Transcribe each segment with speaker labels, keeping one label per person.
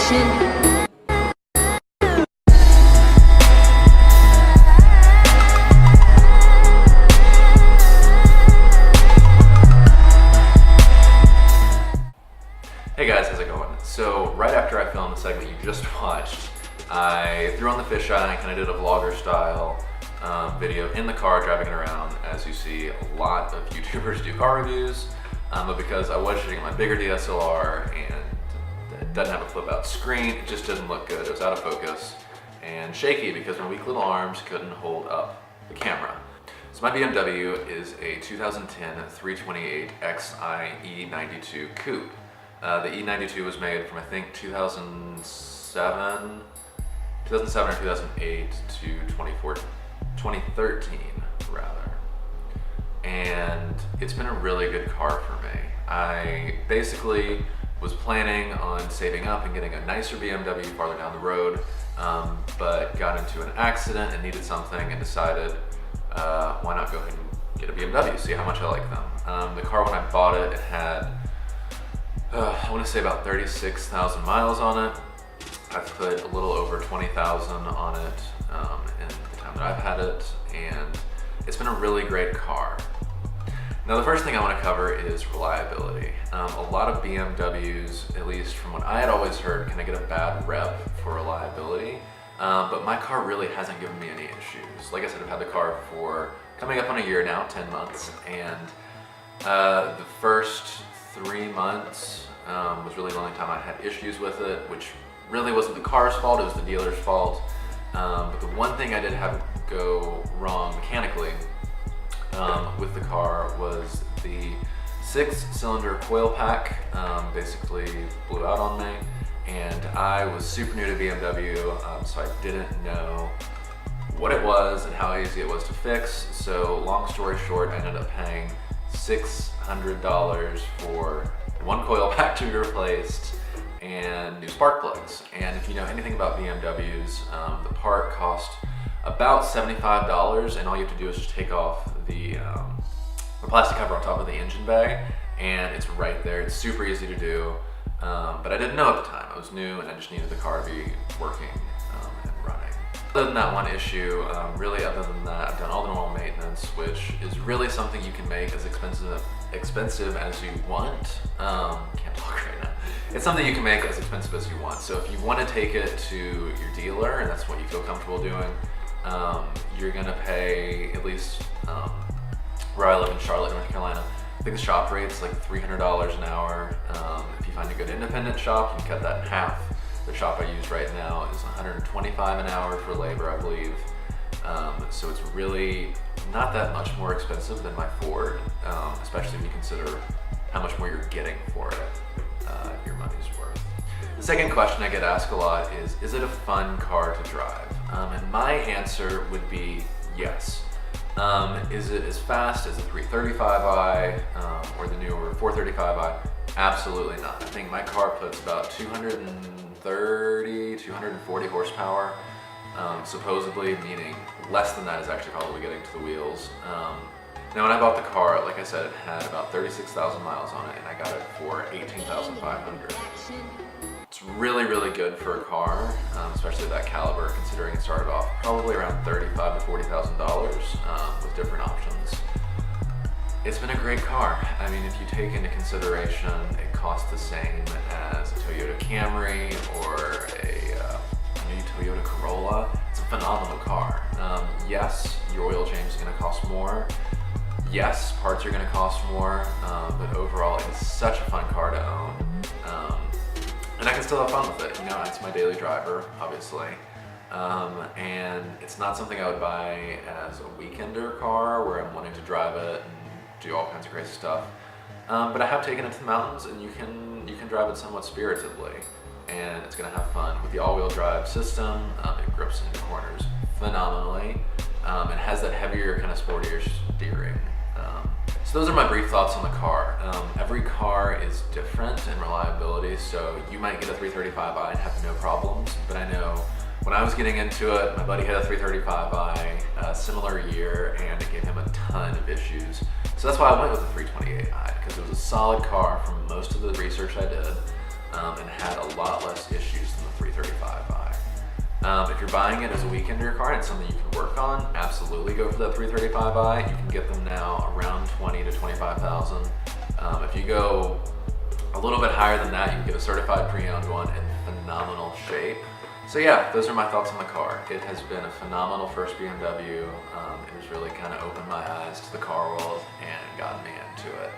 Speaker 1: Hey guys, how's it going? So right after I filmed the segment you just watched, I threw on the fisheye and kind of did a vlogger style video in the car driving it around. As you see, a lot of YouTubers do car reviews, but because I was shooting my bigger DSLR and it doesn't have a flip out screen, it just didn't look good. It was out of focus and shaky because my weak little arms couldn't hold up the camera. So my BMW is a 2010 328 Xi E92 Coupe. The E92 was made from I think 2007 or 2008 to 2013 rather. And it's been a really good car for me. I basically was planning on saving up and getting a nicer BMW farther down the road, but got into an accident and needed something and decided why not go ahead and get a BMW, see how much I like them. The car when I bought it, it had I want to say about 36,000 miles on it. I've put a little over 20,000 on it in the time that I've had it, and it's been a really great car. Now the first thing I want to cover is reliability. A lot of BMWs, at least from what I had always heard, kind of get a bad rep for reliability, but my car really hasn't given me any issues. Like I said, I've had the car for coming up on a year now, 10 months, and the first 3 months was really the only time I had issues with it, which really wasn't the car's fault, it was the dealer's fault. But the one thing I did have go wrong mechanically with the car was the 6-cylinder coil pack basically blew out on me, and I was super new to BMW, so I didn't know what it was and how easy it was to fix. So long story short, I ended up paying $600 for one coil pack to be replaced and new spark plugs. And if you know anything about BMWs, the part cost about $75, and all you have to do is just take off the plastic cover on top of the engine bay, and it's right there. It's super easy to do, but I didn't know at the time. I was new and I just needed the car to be working and running. Other than that one issue, really other than that, I've done all the normal maintenance, which is really something you can make as expensive as you want. Can't talk right now. It's something you can make as expensive as you want. So if you want to take it to your dealer and that's what you feel comfortable doing, you're gonna pay, at least where I live in Charlotte, North Carolina, I think the shop rate's like $300 an hour. If you find a good independent shop, you can cut that in half. The shop I use right now is $125 an hour for labor, I believe. So it's really not that much more expensive than my Ford, especially when you consider how much more you're getting for it, your money's worth. The second question I get asked a lot is it a fun car to drive? And my answer would be yes. Is it as fast as the 335i or the newer 435i? Absolutely not. I think my car puts about 230, 240 horsepower, supposedly, meaning less than that is actually probably getting to the wheels. Now when I bought the car, like I said, it had about 36,000 miles on it, and I got it for $18,500. It's really, really good for a car, especially that caliber, considering it started off probably around $35,000 to $40,000 with different options. It's been a great car. I mean, if you take into consideration it costs the same as a Toyota Camry or a new Toyota Corolla, it's a phenomenal car. Yes, your oil change is going to cost more. Yes, parts are going to cost more, but overall it's such a fun car to own. And I can still have fun with it. You know, it's my daily driver, obviously. And it's not something I would buy as a weekender car where I'm wanting to drive it and do all kinds of crazy stuff. But I have taken it to the mountains, and you can drive it somewhat spiritedly, and it's gonna have fun. With the all-wheel drive system, it grips into corners phenomenally. It has that heavier, kind of sportier steering. So those are my brief thoughts on the car. Every car is different in reliability, so you might get a 335i and have no problems, but I know when I was getting into it, my buddy had a 335i, a similar year, and it gave him a ton of issues. So that's why I went with a 328i, because it was a solid car from most of the research I did. and had a lot less issues than the 335i. If you're buying it as a weekender car and it's something you can work on, absolutely go for that 335i. You can get them now around 20 to 25,000. If you go a little bit higher than that, you can get a certified pre-owned one in phenomenal shape. So yeah, those are my thoughts on the car. It has been a phenomenal first BMW. It has really kind of opened my eyes to the car world and gotten me into it.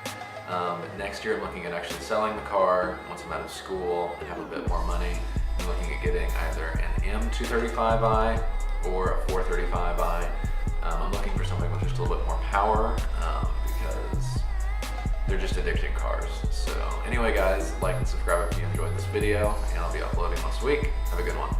Speaker 1: Next year I'm looking at actually selling the car once I'm out of school and have a bit more money. I'm looking at getting either an M235i or a 435i. I'm looking for something with just a little bit more power because they're just addicting cars. So anyway guys, like and subscribe if you enjoyed this video, and I'll be uploading once a week. Have a good one.